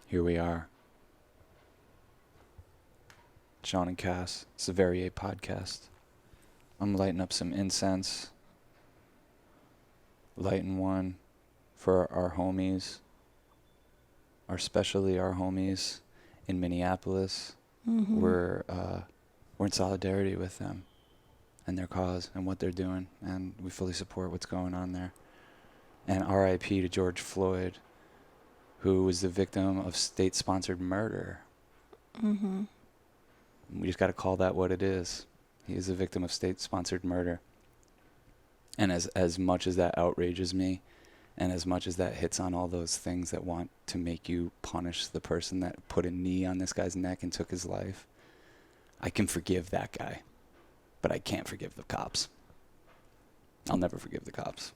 Here we are. Sean and Cass. It's a Variate podcast. I'm lighting up some incense. Lighting one for our homies. Especially our homies in Minneapolis. Mm-hmm. We're in solidarity with them and their cause and what they're doing, and we fully support what's going on there. And R.I.P. to George Floyd, who was the victim of state-sponsored murder. Mm-hmm. We just got to call that what it is. He is a victim of state-sponsored murder. And as much as that outrages me, and as much as that hits on all those things that want to make you punish the person that put a knee on this guy's neck and took his life, I can forgive that guy, but I can't forgive the cops. I'll never forgive the cops.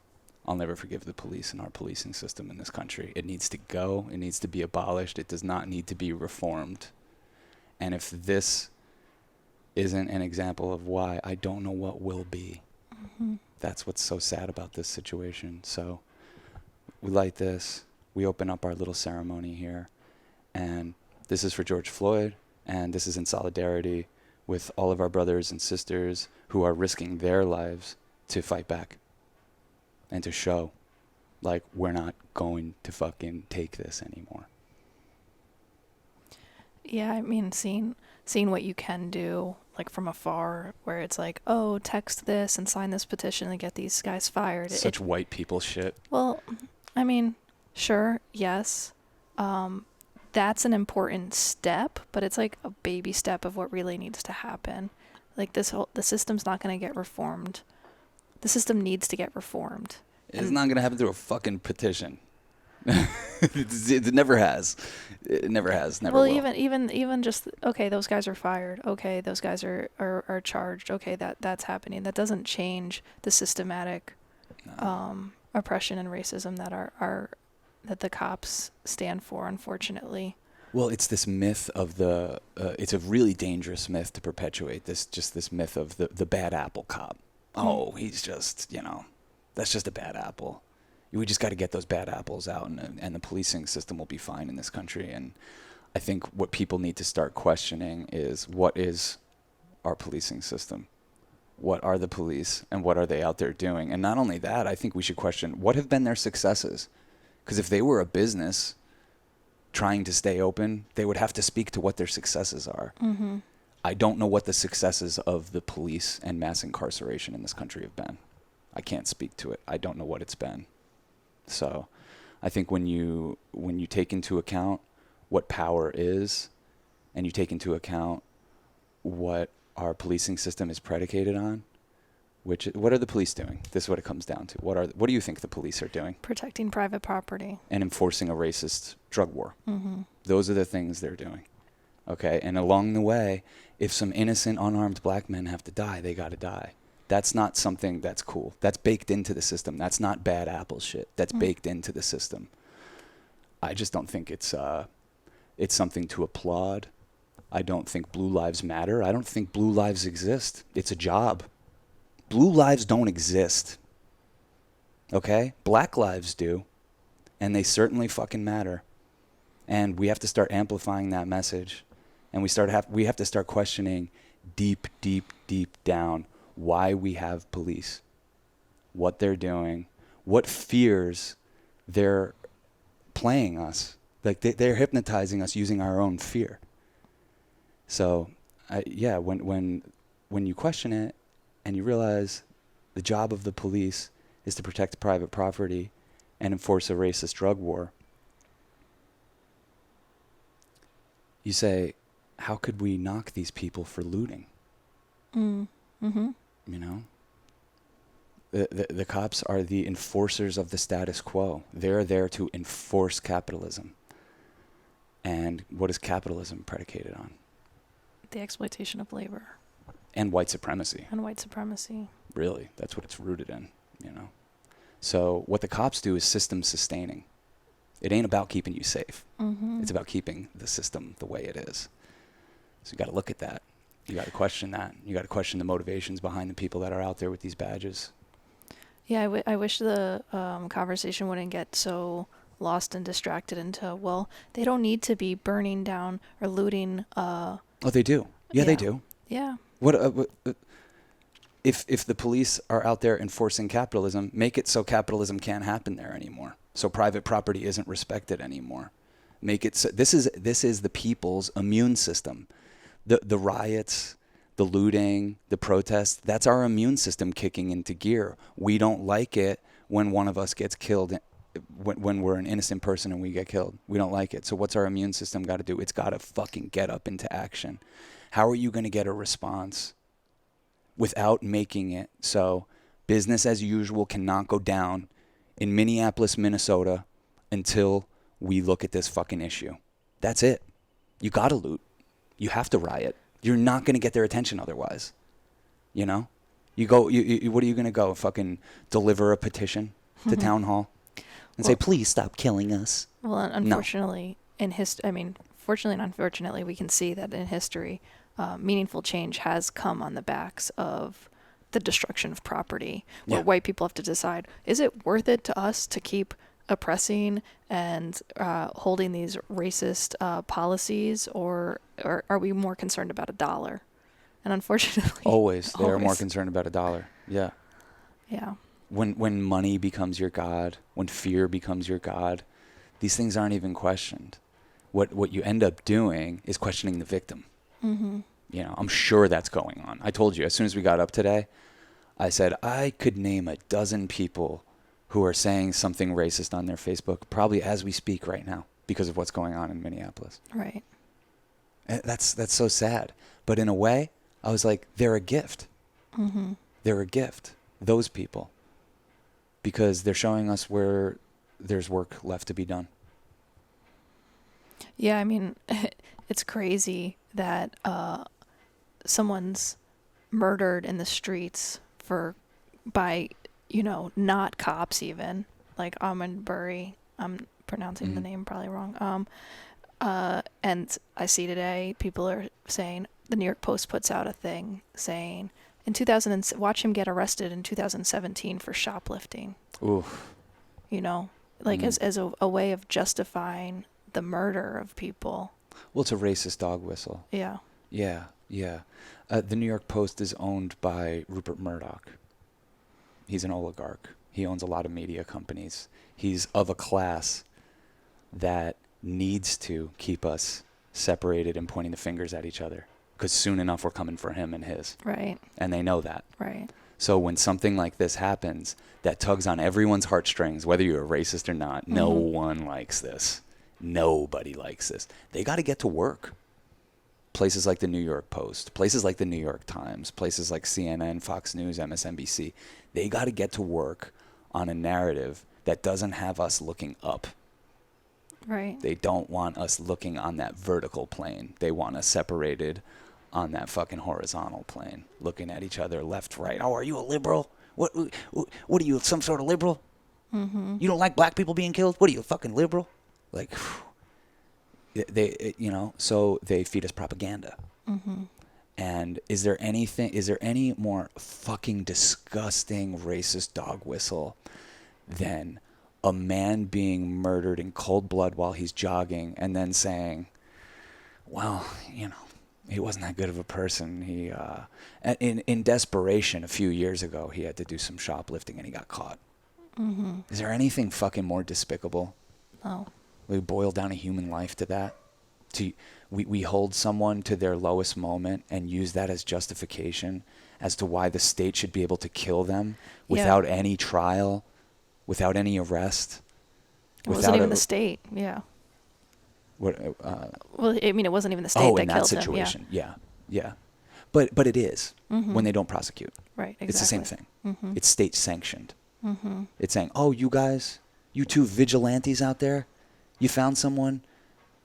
I'll never forgive the police and our policing system in this country. It needs to go. It needs to be abolished. It does not need to be reformed. And if this isn't an example of why, I don't know what will be. Mm-hmm. That's what's so sad about this situation. So we light this. We open up our little ceremony here. And this is for George Floyd. And this is in solidarity with all of our brothers and sisters who are risking their lives to fight back and to show, like, we're not going to fucking take this anymore. Yeah, I mean, seeing what you can do, like, from afar, where it's like, oh, text this and sign this petition and get these guys fired. Such white people shit. Well, I mean, sure, yes. That's an important step, but it's like a baby step of what really needs to happen. Like, the system's not going to get reformed. The system needs to get reformed. It's not going to happen through a fucking petition. It never has. It never has. Never will. Well, even just, okay, those guys are fired. Okay, those guys are charged. Okay, that's happening. That doesn't change the systematic oppression and racism that the cops stand for, unfortunately. Well, it's this myth of it's a really dangerous myth to perpetuate, this myth of the bad apple cop. Oh, he's just, that's just a bad apple. We just got to get those bad apples out, and the policing system will be fine in this country. And I think what people need to start questioning is, what is our policing system? What are the police, and what are they out there doing? And not only that, I think we should question, what have been their successes? Because if they were a business trying to stay open, they would have to speak to what their successes are. Mm-hmm. I don't know what the successes of the police and mass incarceration in this country have been. I can't speak to it. I don't know what it's been. So I think when you take into account what power is, and you take into account what our policing system is predicated on, what are the police doing? This is what it comes down to. What do you think the police are doing? Protecting private property. And enforcing a racist drug war. Mm-hmm. Those are the things they're doing. Okay? And along the way, if some innocent, unarmed black men have to die, they got to die. That's not something that's cool. That's baked into the system. That's not bad apple shit. That's baked into the system. I just don't think it's something to applaud. I don't think blue lives matter. I don't think blue lives exist. It's a job. Blue lives don't exist. Okay? Black lives do. And they certainly fucking matter. And we have to start amplifying that message. And we have to start questioning deep, deep, deep down why we have police, what they're doing, what fears they're playing us. Like they're hypnotizing us using our own fear. So, when you question it and you realize the job of the police is to protect private property and enforce a racist drug war, you say, how could we knock these people for looting? Mm-hmm. The cops are the enforcers of the status quo. They're there to enforce capitalism. And what is capitalism predicated on? The exploitation of labor. And white supremacy. Really, that's what it's rooted in, So what the cops do is system sustaining. It ain't about keeping you safe. Mm-hmm. It's about keeping the system the way it is. So you got to look at that. You got to question that. You got to question the motivations behind the people that are out there with these badges. Yeah, I wish the conversation wouldn't get so lost and distracted into, well, they don't need to be burning down or looting. Oh, they do. Yeah, they do. Yeah. What if the police are out there enforcing capitalism, make it so capitalism can't happen there anymore. So private property isn't respected anymore. Make it so this is the people's immune system. The riots, the looting, the protests, that's our immune system kicking into gear. We don't like it when one of us gets killed, when we're an innocent person and we get killed. We don't like it. So what's our immune system got to do? It's got to fucking get up into action. How are you going to get a response without making it so business as usual cannot go down in Minneapolis, Minnesota until we look at this fucking issue? That's it. You got to loot. You have to riot. You're not going to get their attention otherwise. You know? You go, what are you going to go? Fucking deliver a petition to town hall and say, please stop killing us? Well, unfortunately, fortunately and unfortunately, we can see that in history, meaningful change has come on the backs of the destruction of property, where white people have to decide, is it worth it to us to keep oppressing and holding these racist policies, or are we more concerned about a dollar? And unfortunately, they are more concerned about a dollar. Yeah. Yeah. When money becomes your god, when fear becomes your god, these things aren't even questioned. What you end up doing is questioning the victim. Mm-hmm. You know, I'm sure that's going on. I told you, as soon as we got up today, I said I could name a dozen people who are saying something racist on their Facebook, probably as we speak right now, because of what's going on in Minneapolis. Right. And that's so sad. But in a way, I was like, they're a gift. Mm-hmm. They're a gift, those people, because they're showing us where there's work left to be done. Yeah, I mean, it's crazy that someone's murdered in the streets by not cops even, like Ahmaud Bury. I'm pronouncing the name probably wrong. And I see today people are saying, the New York Post puts out a thing saying, watch him get arrested in 2017 for shoplifting. Oof. As a way of justifying the murder of people. Well, it's a racist dog whistle. Yeah. Yeah. The New York Post is owned by Rupert Murdoch. He's an oligarch. He owns a lot of media companies. He's of a class that needs to keep us separated and pointing the fingers at each other, because soon enough we're coming for him and his. Right. And they know that. Right. So when something like this happens that tugs on everyone's heartstrings, whether you're a racist or not, no one likes this. Nobody likes this. They got to get to work. Places like the New York Post, places like the New York Times, places like CNN, Fox News, MSNBC, they got to get to work on a narrative that doesn't have us looking up. Right. They don't want us looking on that vertical plane. They want us separated on that fucking horizontal plane, looking at each other left, right. Oh, are you a liberal? What are you, some sort of liberal? Mm-hmm. You don't like black people being killed? What are you, a fucking liberal? Like, so they feed us propaganda. Mm-hmm. And is there any more fucking disgusting racist dog whistle than a man being murdered in cold blood while he's jogging and then saying, well, he wasn't that good of a person. He, in desperation a few years ago, he had to do some shoplifting and he got caught. Mm-hmm. Is there anything fucking more despicable? No. We boil down a human life to that. We hold someone to their lowest moment and use that as justification as to why the state should be able to kill them without any trial, without any arrest. It wasn't even the state. Yeah. What? Well, I mean, it wasn't even the state that in that killed situation. Him. Yeah. But it is when they don't prosecute. Right. Exactly. It's the same thing. Mm-hmm. It's state sanctioned. Mm-hmm. It's saying, oh, you guys, you two vigilantes out there, you found someone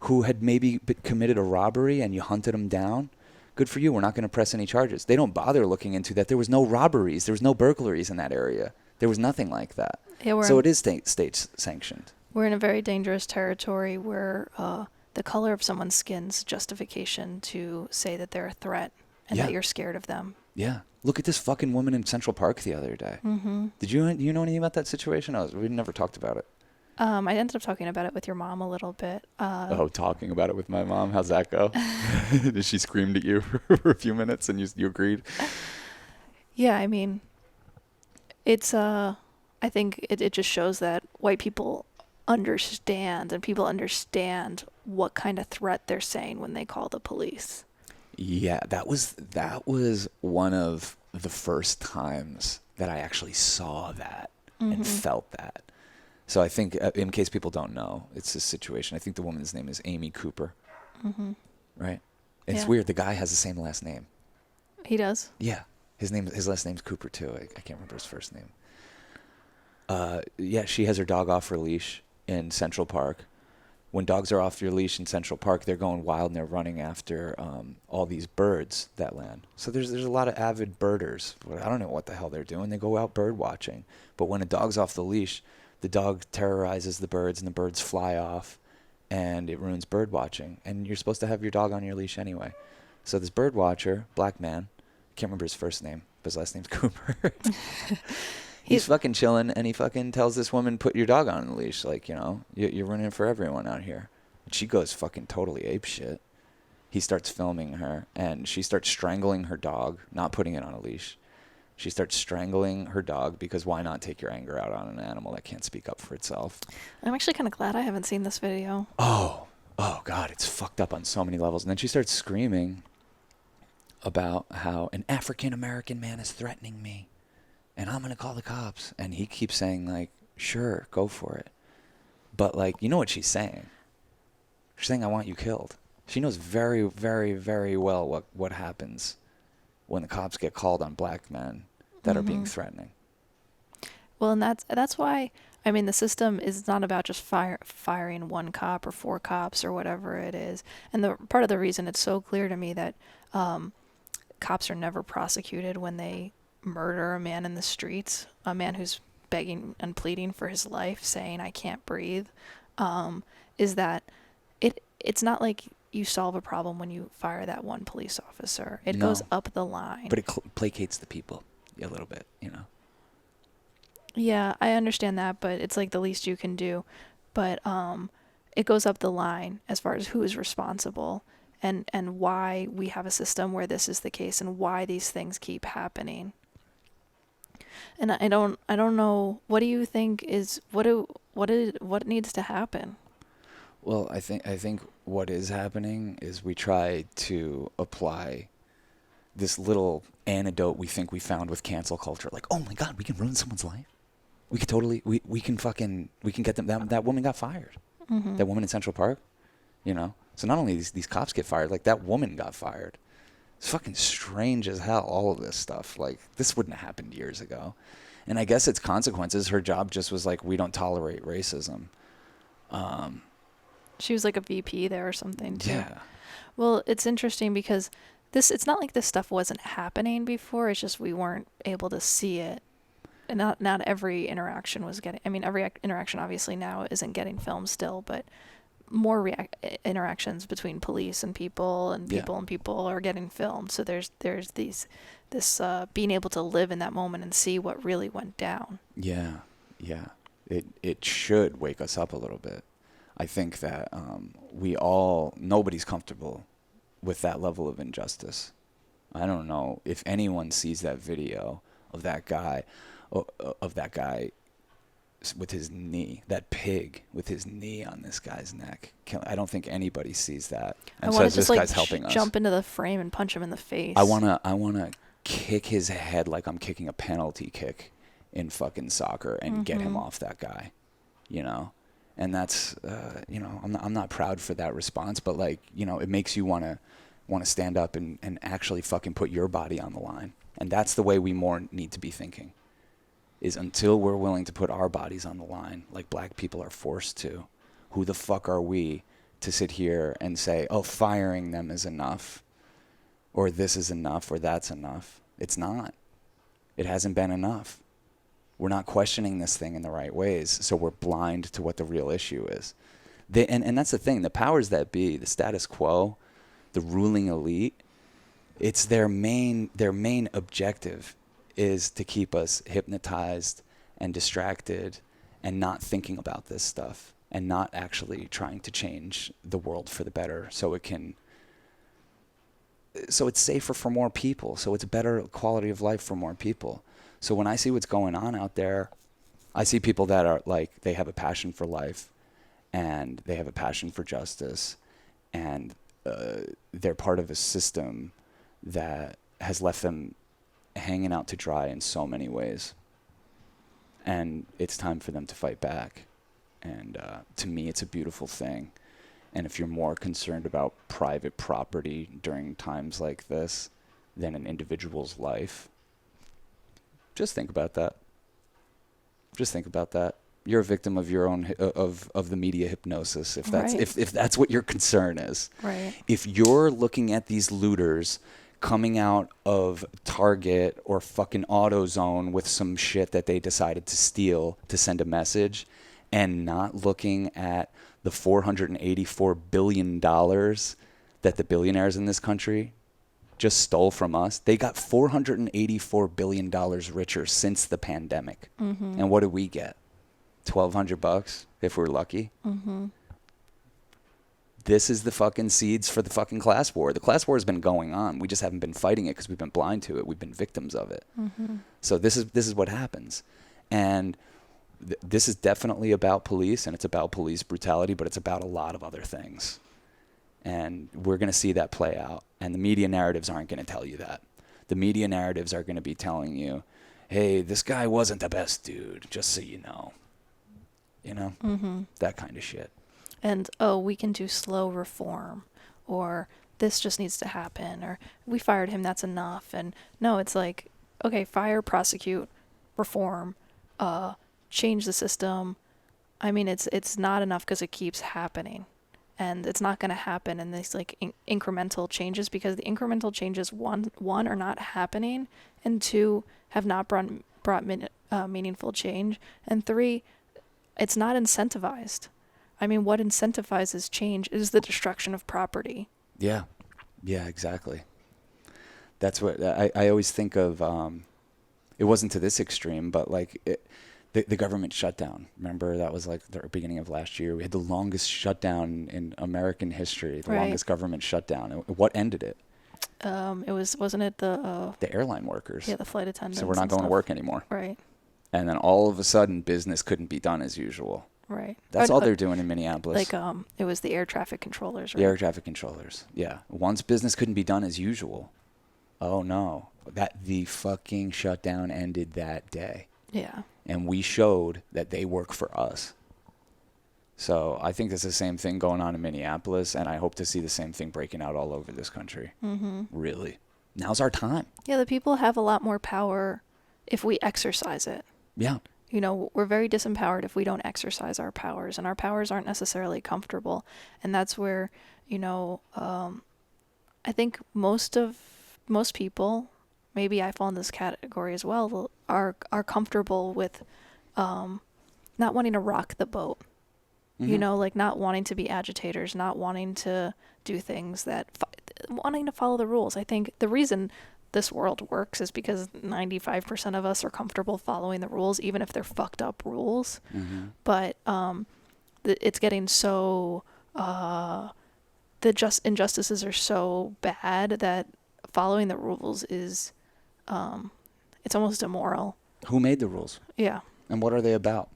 who had maybe committed a robbery and you hunted them down. Good for you. We're not going to press any charges. They don't bother looking into that. There was no robberies. There was no burglaries in that area. There was nothing like that. Yeah, so it is state sanctioned. We're in a very dangerous territory where the color of someone's skin's justification to say that they're a threat and that you're scared of them. Yeah. Look at this fucking woman in Central Park the other day. Mm-hmm. Did you know anything about that situation? We never talked about it. I ended up talking about it with your mom a little bit. Oh, talking about it with my mom. How's that go? Did she screamed at you for a few minutes and you agreed? Yeah, I mean, it's I think it just shows that white people understand and people understand what kind of threat they're saying when they call the police. Yeah, that was one of the first times that I actually saw that and Mm-hmm. felt that. So I think, in case people don't know, it's this situation. I think the woman's name is Amy Cooper, Mm-hmm. right? And it's Yeah. weird. The guy has the same last name. He does. Yeah, his last name's Cooper too. I can't remember his first name. Yeah, she has her dog off her leash in Central Park. When dogs are off your leash in Central Park, they're going wild and they're running after all these birds that land. So there's a lot of avid birders. I don't know what the hell they're doing. They go out bird watching. But when a dog's off the leash, the dog terrorizes the birds and the birds fly off, and it ruins bird watching. And you're supposed to have your dog on your leash anyway. So this bird watcher, black man, can't remember his first name, but his last name's Cooper. He's fucking chilling, and he fucking tells this woman, put your dog on the leash. Like, you're running it for everyone out here. And she goes fucking totally apeshit. He starts filming her, and she starts strangling her dog, not putting it on a leash. She starts strangling her dog because why not take your anger out on an animal that can't speak up for itself? I'm actually kind of glad I haven't seen this video. Oh, God, it's fucked up on so many levels. And then she starts screaming about how an African-American man is threatening me, and I'm going to call the cops. And he keeps saying, like, sure, go for it. But, like, you know what she's saying? She's saying, I want you killed. She knows very, very, very well what happens when the cops get called on black men that are being threatening. Well, and that's why, I mean, the system is not about just firing one cop or four cops or whatever it is. And the part of the reason it's so clear to me that cops are never prosecuted when they murder a man in the streets, a man who's begging and pleading for his life, saying, I can't breathe, is that it's not like you solve a problem when you fire that one police officer. It goes up the line. But it placates the people a little bit, Yeah, I understand that, but it's like the least you can do. But it goes up the line as far as who is responsible and why we have a system where this is the case and why these things keep happening. And I don't know, what do you think is what needs to happen? Well, I think what is happening is we try to apply this little antidote we think we found with cancel culture. Like, oh my God, we can ruin someone's life. We could totally, we can get them. That woman got fired. Mm-hmm. That woman in Central Park, So not only these cops get fired, like that woman got fired. It's fucking strange as hell, all of this stuff. Like, this wouldn't have happened years ago. And I guess its consequences, her job just was like, we don't tolerate racism. She was like a VP there or something too. Yeah. Well, it's interesting because it's not like this stuff wasn't happening before. It's just we weren't able to see it. And not every interaction was getting, I mean, every interaction obviously now isn't getting filmed still, but more interactions between police and people and people are getting filmed. So there's this being able to live in that moment and see what really went down. Yeah. It should wake us up a little bit. I think that nobody's comfortable with that level of injustice. I don't know if anyone sees that video of that guy with his knee, that pig with his knee on this guy's neck. I don't think anybody sees that and says this guy's helping us. Jump into the frame and punch him in the face. I wanna kick his head like I'm kicking a penalty kick in fucking soccer and get him off that guy, And that's I'm not proud for that response, but it makes you wanna stand up and actually fucking put your body on the line. And that's the way we more need to be thinking. Is until we're willing to put our bodies on the line, like black people are forced to, who the fuck are we to sit here and say, oh, firing them is enough, or this is enough, or that's enough? It's not. It hasn't been enough. We're not questioning this thing in the right ways, so we're blind to what the real issue is. And that's the thing, the powers that be, the status quo, the ruling elite, it's their main objective is to keep us hypnotized and distracted and not thinking about this stuff and not actually trying to change the world for the better so it's safer for more people, so it's a better quality of life for more people. So when I see what's going on out there, I see people that are like, they have a passion for life and they have a passion for justice, and they're part of a system that has left them hanging out to dry in so many ways. And it's time for them to fight back. And to me, it's a beautiful thing. And if you're more concerned about private property during times like this than an individual's life, just think about that. Just think about that. You're a victim of your own of the media hypnosis, if that's Right. if that's what your concern is. Right. If you're looking at these looters coming out of Target or fucking AutoZone with some shit that they decided to steal to send a message, and not looking at the $484 billion that the billionaires in this country just stole from us. They got $484 billion richer since the pandemic. Mm-hmm. And what did we get? $1,200 if we're lucky. Mm-hmm. This is the fucking seeds for the fucking class war. The class war has been going on. We just haven't been fighting it because we've been blind to it. We've been victims of it. Mm-hmm. So this is what happens. And this is definitely about police, and it's about police brutality, but it's about a lot of other things. And we're going to see that play out. And the media narratives aren't going to tell you that. The media narratives are going to be telling you, hey, this guy wasn't the best dude, just so you know. You know? Mm-hmm. That kind of shit. And, oh, we can do slow reform, or this just needs to happen, or we fired him, that's enough. And no, it's like, okay, fire, prosecute, reform, change the system. I mean, it's not enough because it keeps happening. And it's not going to happen in these like incremental changes, because the incremental changes, one are not happening, and two, have not brought meaningful change, and three, it's not incentivized. I mean, what incentivizes change is the destruction of property. Yeah. Yeah, exactly. That's what I always think of. It wasn't to this extreme, but like the government shutdown. Remember, that was like the beginning of last year. We had the longest shutdown in American history, the Right. longest government shutdown. What ended it? Wasn't it the airline workers. the flight attendants? So we're not and going to stuff. work anymore. Right. And then all of a sudden, business couldn't be done as usual. Right. That's all they're doing in Minneapolis. Like it was the air traffic controllers, right? The air traffic controllers. Yeah. Once business couldn't be done as usual, oh no, the fucking shutdown ended that day. Yeah. And we showed that they work for us. So I think it's the same thing going on in Minneapolis, and I hope to see the same thing breaking out all over this country. Mm-hmm. Really. Now's our time. Yeah, the people have a lot more power if we exercise it. Yeah. You know, we're very disempowered if we don't exercise our powers, and our powers aren't necessarily comfortable. And that's where, you know, I think most people, maybe I fall in this category as well, are comfortable with not wanting to rock the boat. Mm-hmm. You know, like not wanting to be agitators, not wanting to do things wanting to follow the rules. I think the reason this world works is because 95% of us are comfortable following the rules, even if they're fucked up rules. Mm-hmm. But it's getting so injustices are so bad that following the rules is it's almost immoral. Who made the rules? Yeah. And what are they about?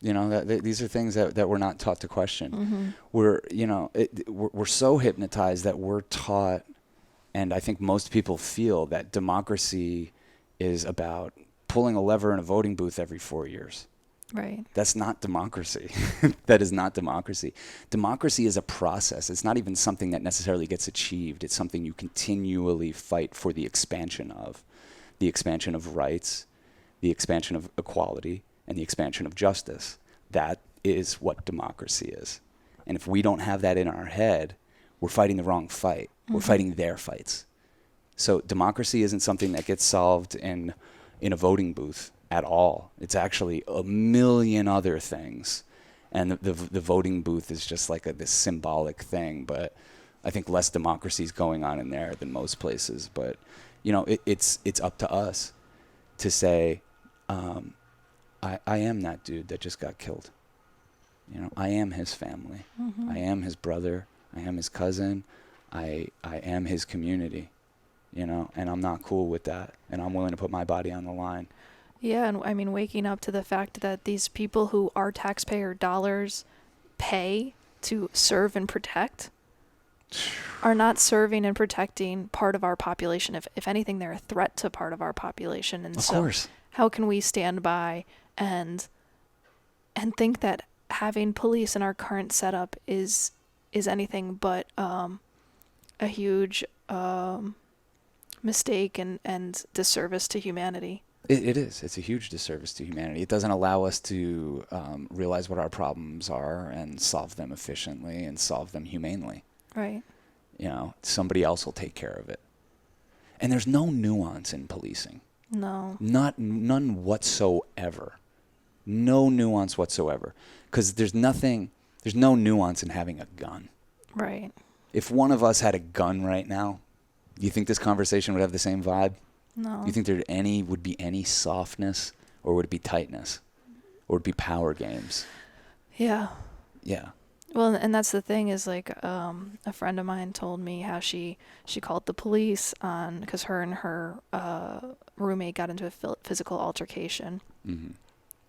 You know, these are things that we're not taught to question. Mm-hmm. We're so hypnotized that we're taught, and I think most people feel that democracy is about pulling a lever in a voting booth every 4 years. Right. That's not democracy. That is not democracy. Democracy is a process. It's not even something that necessarily gets achieved. It's something you continually fight for the expansion of rights, the expansion of equality, and the expansion of justice. That is what democracy is. And if we don't have that in our head, we're fighting the wrong fight. Mm-hmm. We're fighting their fights. So democracy isn't something that gets solved in a voting booth at all. It's actually a million other things. And the voting booth is just like this symbolic thing. But I think less democracy is going on in there than most places. But, you know, it's up to us to say, I am that dude that just got killed. You know, I am his family. Mm-hmm. I am his brother. I am his cousin. I am his community, you know, and I'm not cool with that. And I'm willing to put my body on the line. Yeah, and I mean, waking up to the fact that these people who our taxpayer dollars pay to serve and protect are not serving and protecting part of our population. If anything, they're a threat to part of our population. And Of so course. how can we stand by and think that having police in our current setup is anything but a huge mistake and disservice to humanity? It is. It's a huge disservice to humanity. It doesn't allow us to realize what our problems are and solve them efficiently and solve them humanely. Right. You know, somebody else will take care of it. And there's no nuance in policing. No. None whatsoever. No nuance whatsoever. Because there's no nuance in having a gun. Right. If one of us had a gun right now, do you think this conversation would have the same vibe? No. Do you think would be any softness, or would it be tightness, or would it be power games? Yeah. Yeah. Well, and that's the thing is like a friend of mine told me how she called the police on because her and her roommate got into a physical altercation. Mm-hmm.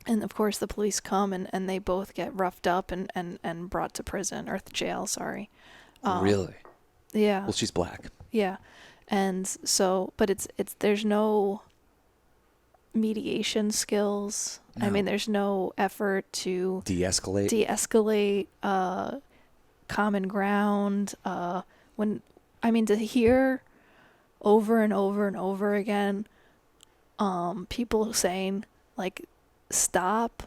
And of course the police come and they both get roughed up and brought to prison or jail, sorry. Really? Yeah. Well, she's black. Yeah. And so, but it's there's no mediation skills. No. I mean, there's no effort to de-escalate, common ground. To hear over and over and over again, people saying like, stop,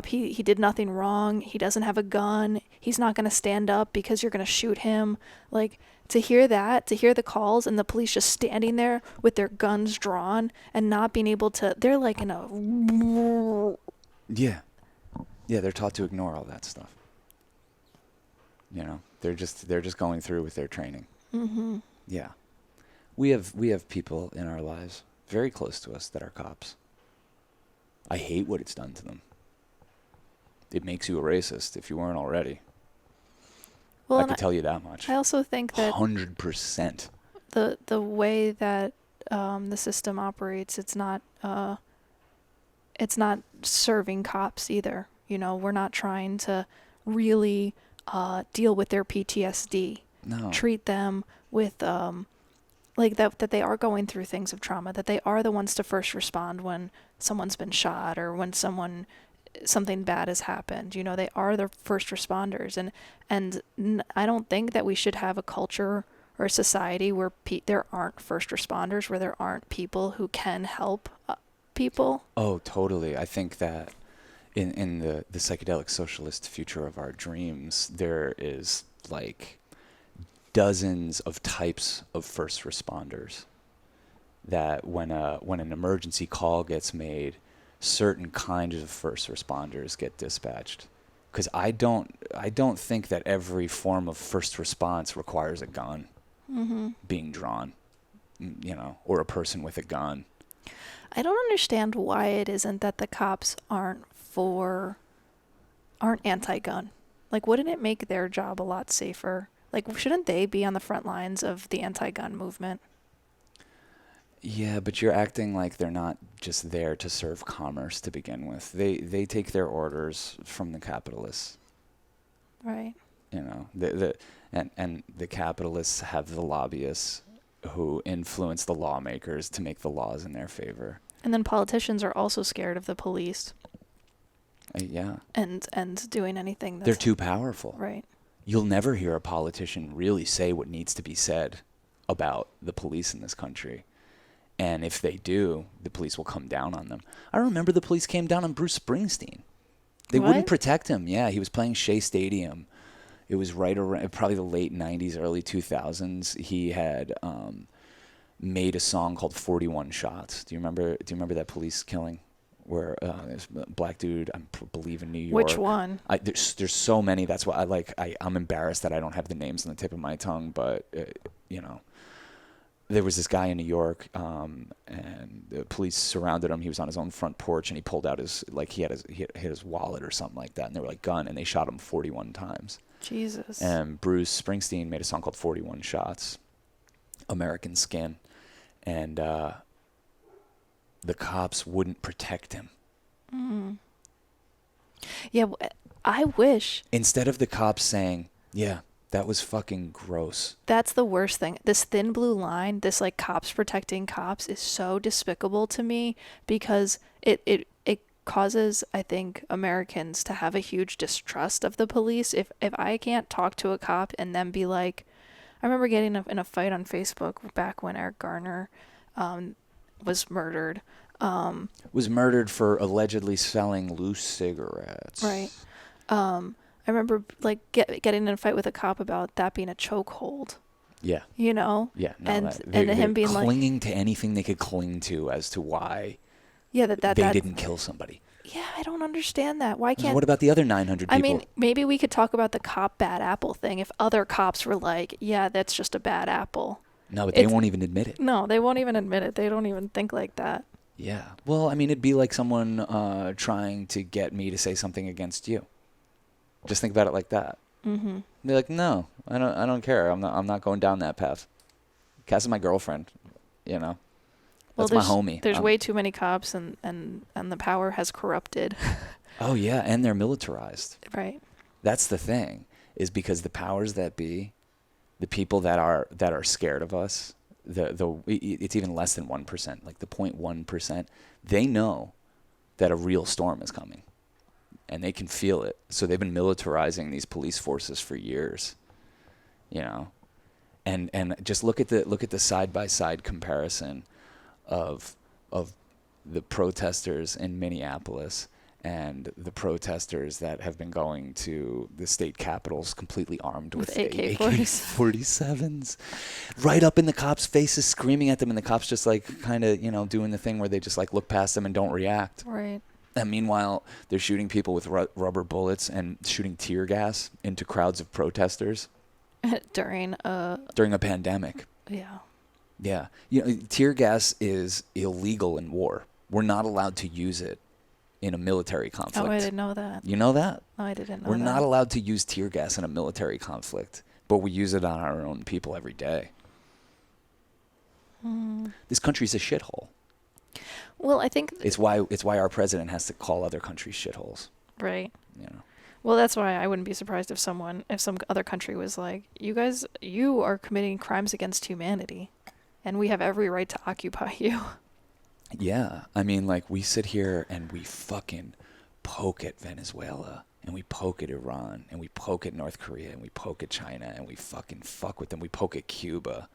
he did nothing wrong, he doesn't have a gun, he's not going to stand up because you're going to shoot him. Like, to hear the calls and the police just standing there with their guns drawn and not being able to, they're like in a... Yeah. Yeah, they're taught to ignore all that stuff. You know, they're just going through with their training. Mm-hmm. Yeah. We have people in our lives very close to us that are cops. I hate what it's done to them. It makes you a racist if you weren't already. Well, I can tell you that much. I also think that 100%. the way that the system operates, it's not serving cops either. You know, we're not trying to really deal with their PTSD. No. Treat them with like that they are going through things of trauma, that they are the ones to first respond when someone's been shot or when something bad has happened. You know, they are the first responders, and I don't think that we should have a culture or a society where there aren't first responders, where there aren't people who can help people. Oh, totally. I think that in the psychedelic socialist future of our dreams, there is like dozens of types of first responders that when an emergency call gets made, certain kinds of first responders get dispatched. Because I don't think that every form of first response requires a gun being drawn, you know, or a person with a gun. I don't understand why it isn't that the cops aren't anti-gun. Like, wouldn't it make their job a lot safer? Like, shouldn't they be on the front lines of the anti-gun movement? Yeah, but you're acting like they're not just there to serve commerce to begin with. They take their orders from the capitalists. Right. You know, and the capitalists have the lobbyists who influence the lawmakers to make the laws in their favor. And then politicians are also scared of the police. Yeah. And doing anything that's... They're too powerful. Right. You'll never hear a politician really say what needs to be said about the police in this country. And if they do, the police will come down on them. I remember the police came down on Bruce Springsteen. They wouldn't protect him. Yeah, he was playing Shea Stadium. It was right around probably the late 90s, early 2000s. He had made a song called 41 Shots. Do you remember that police killing where there's a black dude, I believe in New York. Which one? There's so many. That's why I'm embarrassed that I don't have the names on the tip of my tongue, but you know. there was this guy in New York, and the police surrounded him. He was on his own front porch, and he pulled out he had his wallet or something like that, and they were like, gun, and they shot him 41 times. Jesus. And Bruce Springsteen made a song called 41 Shots, American Skin, and the cops wouldn't protect him. Mm. Yeah, I wish. Instead of the cops saying, yeah, that was fucking gross. That's the worst thing. This thin blue line, this like cops protecting cops is so despicable to me because it causes, I think, Americans to have a huge distrust of the police. If I can't talk to a cop and then be like, I remember getting in a fight on Facebook back when Eric Garner was murdered. Was murdered for allegedly selling loose cigarettes. Right. I remember like getting in a fight with a cop about that being a chokehold. Yeah. You know? Yeah. No, and they're him being clinging like, to anything they could cling to as to why that they didn't kill somebody. Yeah, I don't understand that. Why can't... What about the other 900 people? I mean, maybe we could talk about the cop bad apple thing if other cops were like, yeah, that's just a bad apple. No, but they won't even admit it. No, they won't even admit it. They don't even think like that. Yeah. Well, I mean, it'd be like someone trying to get me to say something against you. Just think about it like that. Mm-hmm. Be like, no, I don't care. I'm not going down that path. Cass is my girlfriend, you know. That's my homie. There's way too many cops, and the power has corrupted. Oh yeah, and they're militarized. Right. That's the thing, is because the powers that be, the people that are scared of us, it's even less than 1%, like the 0.1%. They know that a real storm is coming, and they can feel it. So they've been militarizing these police forces for years, you know. And just look at the side by side comparison of the protesters in Minneapolis and the protesters that have been going to the state capitals completely armed with AK-47s, right up in the cops' faces, screaming at them, and the cops just like kind of, you know, doing the thing where they just like look past them and don't react. Right. And meanwhile, they're shooting people with rubber bullets and shooting tear gas into crowds of protesters during a pandemic. Yeah. Yeah. You know, tear gas is illegal in war. We're not allowed to use it in a military conflict. Oh, I didn't know that. You know that? No, I didn't know that. We're not allowed to use tear gas in a military conflict, but we use it on our own people every day. This country's a shithole. Well, I think it's why our president has to call other countries shitholes. Right. You know. Well, that's why I wouldn't be surprised if some other country was like, you are committing crimes against humanity, and we have every right to occupy you. Yeah. I mean, like, we sit here and we fucking poke at Venezuela, and we poke at Iran, and we poke at North Korea, and we poke at China, and we fucking fuck with them. We poke at Cuba,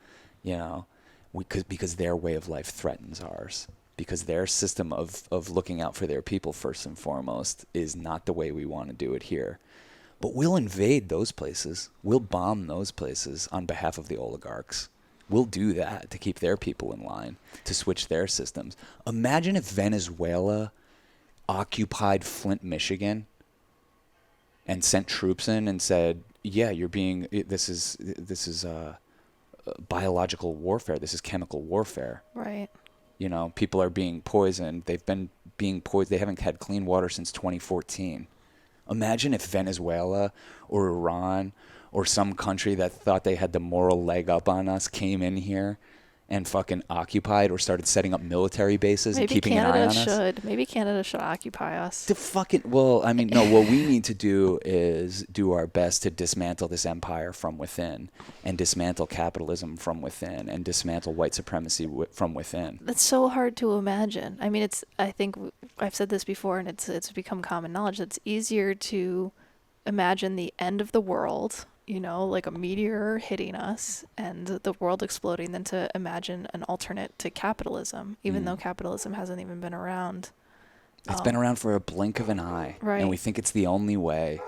you know, because their way of life threatens ours. Because their system of looking out for their people first and foremost is not the way we want to do it here. But we'll invade those places. We'll bomb those places on behalf of the oligarchs. We'll do that to keep their people in line, to switch their systems. Imagine if Venezuela occupied Flint, Michigan, and sent troops in and said, yeah, this is biological warfare. This is chemical warfare. Right. You know, people are being poisoned. They've been being poisoned. They haven't had clean water since 2014. Imagine if Venezuela or Iran or some country that thought they had the moral leg up on us came in here and fucking occupied or started setting up military bases and keeping an eye on us. Maybe Canada should occupy us. What we need to do is do our best to dismantle this empire from within, and dismantle capitalism from within, and dismantle white supremacy from within. That's so hard to imagine. I mean, I think I've said this before, and it's become common knowledge. It's easier to imagine the end of the world, you know, like a meteor hitting us and the world exploding, than to imagine an alternate to capitalism, even though capitalism hasn't even been around. It's been around for a blink of an eye. Right. And we think it's the only way.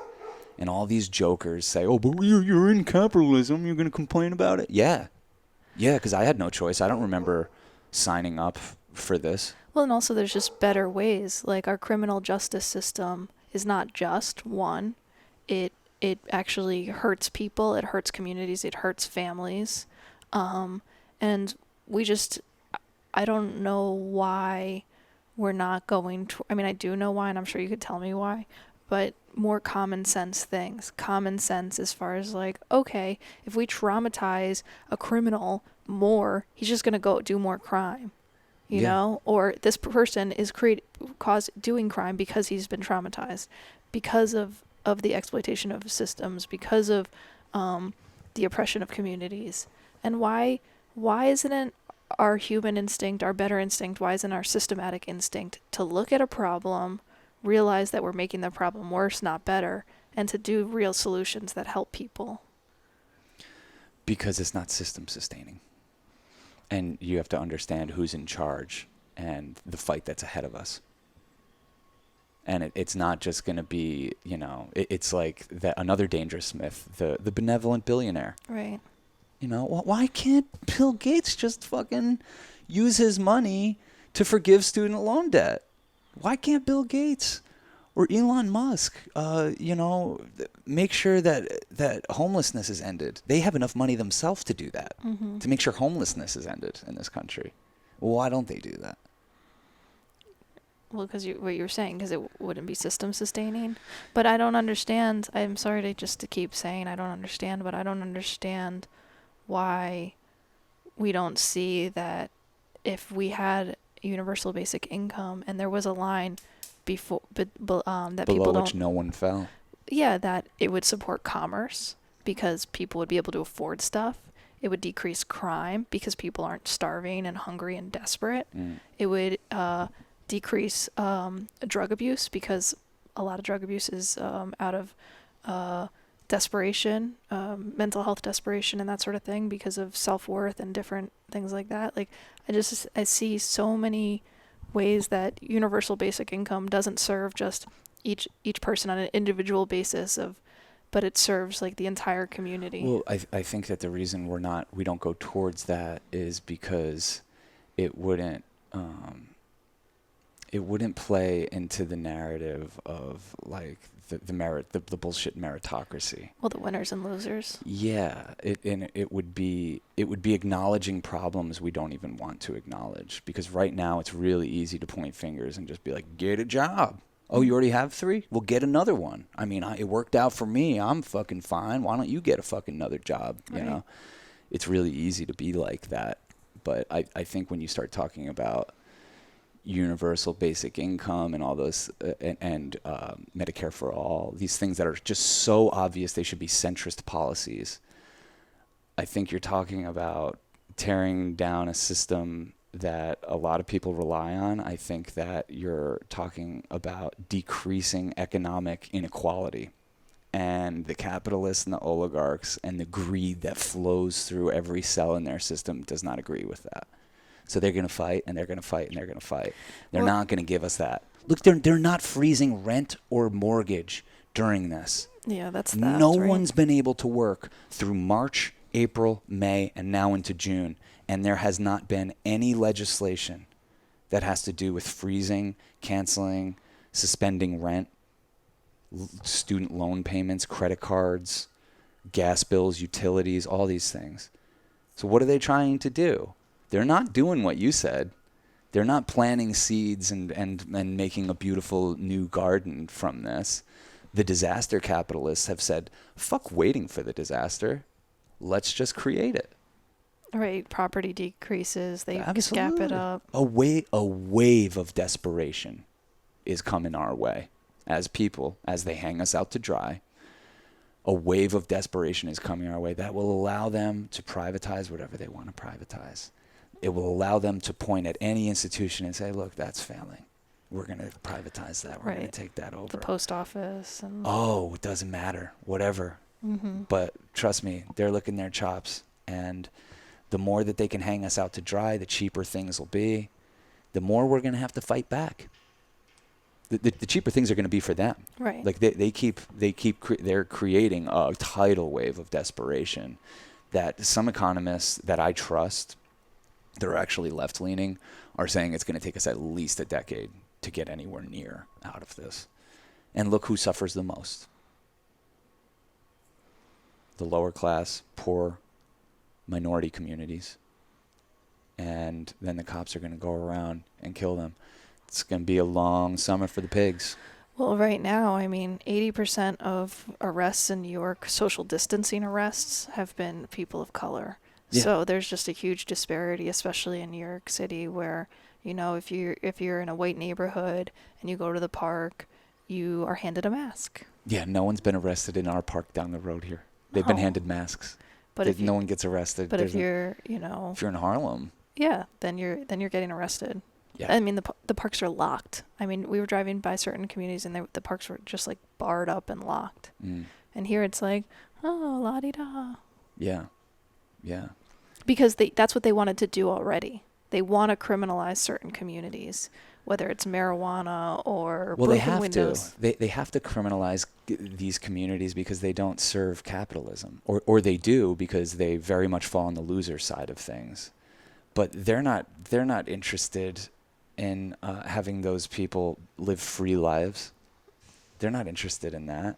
And all these jokers say, oh, but you're in capitalism. You're going to complain about it? Yeah. Yeah, because I had no choice. I don't remember signing up for this. Well, and also there's just better ways. Like, our criminal justice system is not just one. It actually hurts people. It hurts communities. It hurts families. And we just, I don't know why we're not going to, I mean, I do know why, and I'm sure you could tell me why, but more common sense things. Common sense as far as like, okay, if we traumatize a criminal more, he's just going to go do more crime, you Yeah. know? Or this person is doing crime because he's been traumatized, because of the exploitation of systems, because of the oppression of communities. And why isn't it our human instinct, our better instinct, why isn't our systematic instinct to look at a problem, realize that we're making the problem worse, not better, and to do real solutions that help people? Because it's not system sustaining. And you have to understand who's in charge and the fight that's ahead of us. And it's not just going to be, it's like that another dangerous myth, the benevolent billionaire. Right. Why can't Bill Gates just fucking use his money to forgive student loan debt? Why can't Bill Gates or Elon Musk, make sure that homelessness is ended? They have enough money themselves to do that, to make sure homelessness is ended in this country. Well, why don't they do that? Well, because what you were saying, because it wouldn't be system sustaining. But I don't understand. I'm sorry to keep saying I don't understand, but I don't understand why we don't see that if we had universal basic income and there was a line before that Below people don't, which no one fell. Yeah, that it would support commerce because people would be able to afford stuff. It would decrease crime because people aren't starving and hungry and desperate. It would decrease drug abuse because a lot of drug abuse is out of desperation, mental health desperation and that sort of thing because of self-worth and different things like that. Like I see so many ways that universal basic income doesn't serve just each person on an individual basis but it serves like the entire community. Well, I think that the reason we don't go towards that is because it wouldn't play into the narrative of like the bullshit meritocracy. Well, the winners and losers. Yeah, it would be acknowledging problems we don't even want to acknowledge, because right now it's really easy to point fingers and just be like, get a job. Oh, you already have 3? Well, get another one. I mean, it worked out for me. I'm fucking fine. Why don't you get a fucking another job? Right. You know, it's really easy to be like that. But I think when you start talking about universal basic income and all those and Medicare for all, these things that are just so obvious they should be centrist policies, I think you're talking about tearing down a system that a lot of people rely on. I think that you're talking about decreasing economic inequality, and the capitalists and the oligarchs and the greed that flows through every cell in their system does not agree with that. So they're going to fight, and they're going to fight, and they're going to fight. They're not going to give us that. Look, they're not freezing rent or mortgage during this. Yeah, that's theft, No right? one's been able to work through March, April, May, and now into June. And there has not been any legislation that has to do with freezing, canceling, suspending rent, student loan payments, credit cards, gas bills, utilities, all these things. So what are they trying to do? They're not doing what you said. They're not planting seeds and making a beautiful new garden from this. The disaster capitalists have said, fuck waiting for the disaster. Let's just create it. Right, property decreases, they Absolutely. scap it up. A wave of desperation is coming our way as people, as they hang us out to dry. A wave of desperation is coming our way that will allow them to privatize whatever they want to privatize. It will allow them to point at any institution and say, look, that's failing. We're going to privatize that. We're going to take that over. The post office. And oh, it doesn't matter. Whatever. Mm-hmm. But trust me, they're licking their chops. And the more that they can hang us out to dry, the cheaper things will be. The more we're going to have to fight back. The cheaper things are going to be for them. Right. Like they're creating a tidal wave of desperation that some economists that I trust, that are actually left-leaning, are saying it's going to take us at least a decade to get anywhere near out of this. And look who suffers the most. The lower class, poor, minority communities. and then the cops are going to go around and kill them. It's going to be a long summer for the pigs. Well, right now, I mean, 80% of arrests in New York, social distancing arrests, have been people of color. Yeah. So there's just a huge disparity, especially in New York City, where, you know, if you're in a white neighborhood and you go to the park, you are handed a mask. Yeah, no one's been arrested in our park down the road here. They've been No. handed masks. But if No one gets arrested. But if There's you're, you know, if you're in Harlem, yeah, then you're getting arrested. yeah, I mean, the parks are locked. I mean, we were driving by certain communities and the parks were just like barred up and locked. And here it's like, oh, la-di-da. yeah, yeah. Because that's what they wanted to do already. They want to criminalize certain communities, whether it's marijuana or Well, they broken have windows. to. They have to criminalize these communities because they don't serve capitalism, or they do because they very much fall on the loser side of things. But they're not interested in having those people live free lives. They're not interested in that.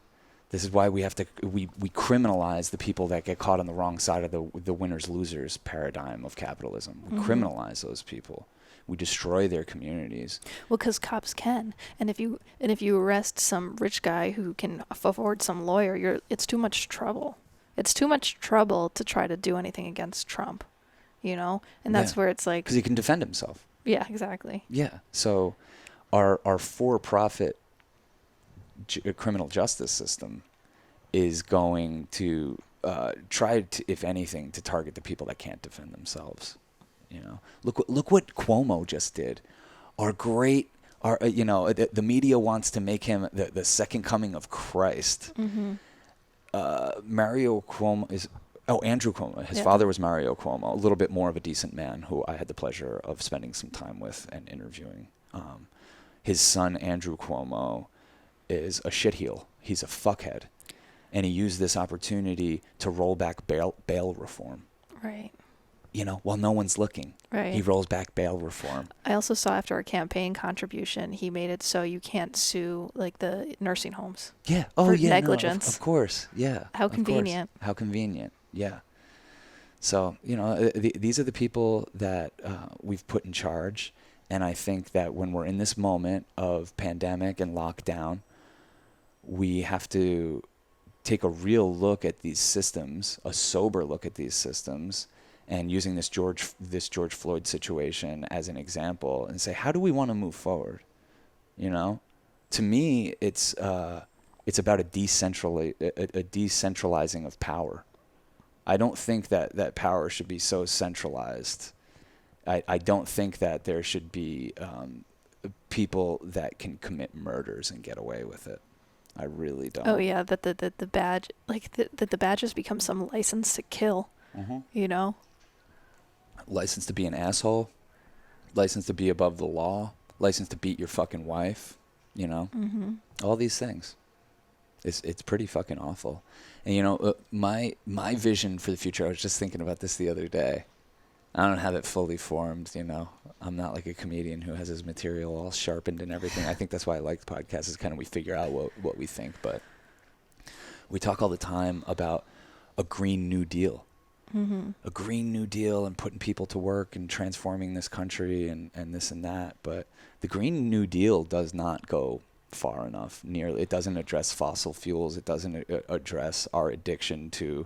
This is why we criminalize the people that get caught on the wrong side of the winners losers paradigm of capitalism. We criminalize those people. We destroy their communities. Well, because cops can, and if you arrest some rich guy who can afford some lawyer, it's too much trouble. It's too much trouble to try to do anything against Trump, you know. And that's where it's like, because he can defend himself. Yeah, exactly. Yeah. So, our for-profit criminal justice system is going to try to, if anything, to target the people that can't defend themselves. You know, look what Cuomo just did. The media wants to make him the second coming of Christ. Mario Cuomo is. Oh, Andrew Cuomo. His father was Mario Cuomo, a little bit more of a decent man who I had the pleasure of spending some time with and interviewing. His son, Andrew Cuomo, is a shitheel. He's a fuckhead. And he used this opportunity to roll back bail reform. Right. You know, while no one's looking. Right. He rolls back bail reform. I also saw after a campaign contribution, he made it so you can't sue like the nursing homes. Yeah. Oh, for yeah. negligence. No, of course. Yeah. How convenient. How convenient. Yeah. So, you know, these are the people that we've put in charge. And I think that when we're in this moment of pandemic and lockdown, we have to take a real look at these systems, a sober look at these systems, and using this George Floyd situation as an example, and say, how do we want to move forward? You know, to me, it's about a decentralizing of power. I don't think that power should be so centralized. I don't think that there should be people that can commit murders and get away with it. I really don't. Oh yeah, that the badge, like that the badges become some license to kill. You know. License to be an asshole, license to be above the law, license to beat your fucking wife, you know, all these things. It's pretty fucking awful. And you know, my vision for the future, I was just thinking about this the other day. I don't have it fully formed, you know. I'm not like a comedian who has his material all sharpened and everything. I think that's why I like the podcast, is kind of we figure out what we think. But we talk all the time about a Green New Deal. A Green New Deal and putting people to work and transforming this country and this and that. But the Green New Deal does not go far enough. Nearly, it doesn't address fossil fuels. It doesn't address our addiction to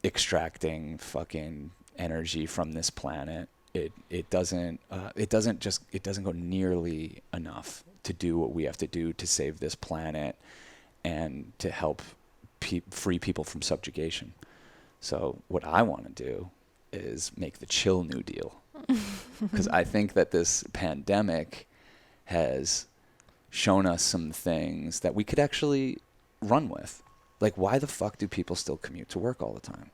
extracting fucking energy from this planet. It doesn't go nearly enough to do what we have to do to save this planet and to help free people from subjugation. So what I want to do is make the chill New Deal, because I think that this pandemic has shown us some things that we could actually run with. Like, why the fuck do people still commute to work all the time?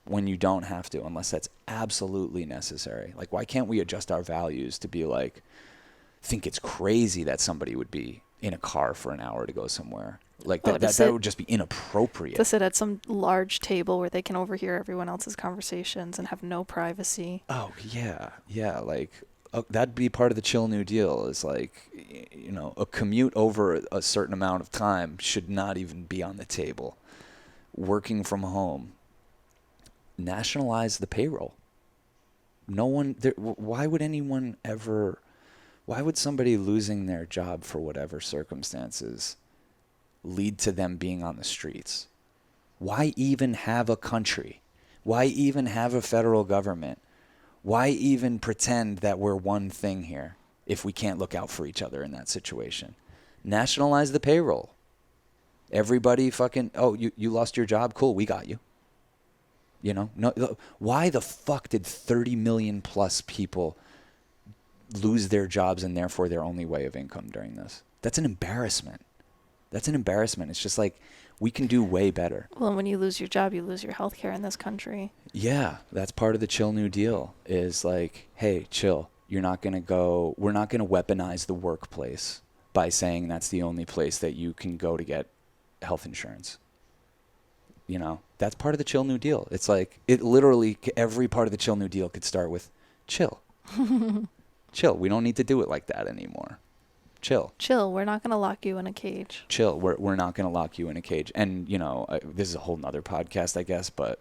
When you don't have to, unless that's absolutely necessary. Like, why can't we adjust our values to be like, think it's crazy that somebody would be in a car for an hour to go somewhere? Like, that would just be inappropriate. To sit at some large table where they can overhear everyone else's conversations and have no privacy. Oh, yeah. Yeah, like, that'd be part of the chill New Deal, is like, you know, a commute over a certain amount of time should not even be on the table. Working from home. Nationalize the payroll. No one. Why would anyone ever? Why would somebody losing their job for whatever circumstances lead to them being on the streets? Why even have a country? Why even have a federal government? Why even pretend that we're one thing here if we can't look out for each other in that situation? Nationalize the payroll. Everybody fucking, oh, you lost your job? Cool, we got you. You know, no, why the fuck did 30 million plus people lose their jobs and therefore their only way of income during this? That's an embarrassment. That's an embarrassment. It's just like, we can do way better. Well, when you lose your job, you lose your health care in this country. Yeah, that's part of the chill New Deal is like, hey, chill. We're not going to weaponize the workplace by saying that's the only place that you can go to get health insurance. You know, that's part of the chill New Deal. It's like, it literally, every part of the chill New Deal could start with chill. Chill. We don't need to do it like that anymore. Chill. Chill. We're not going to lock you in a cage. Chill. We're not going to lock you in a cage. And, you know, this is a whole nother podcast, I guess, but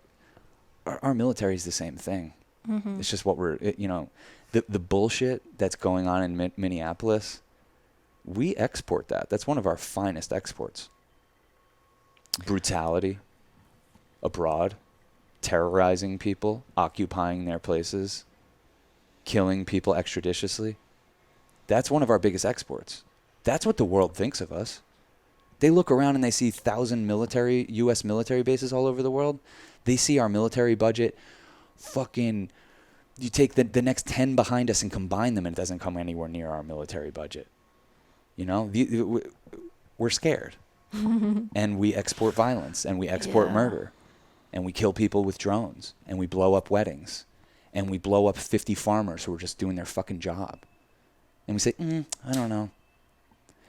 our military is the same thing. Mm-hmm. It's just what the bullshit that's going on in Minneapolis, we export that. That's one of our finest exports. Brutality abroad, terrorizing people, occupying their places, killing people extrajudiciously. That's one of our biggest exports. That's what the world thinks of us. They look around and they see 1,000 U.S. military bases all over the world. They see our military budget. Fucking, you take the next 10 behind us and combine them, and it doesn't come anywhere near our military budget. You know, we're scared. And we export violence, and we export murder, and we kill people with drones, and we blow up weddings, and we blow up 50 farmers who are just doing their fucking job. And we say, I don't know.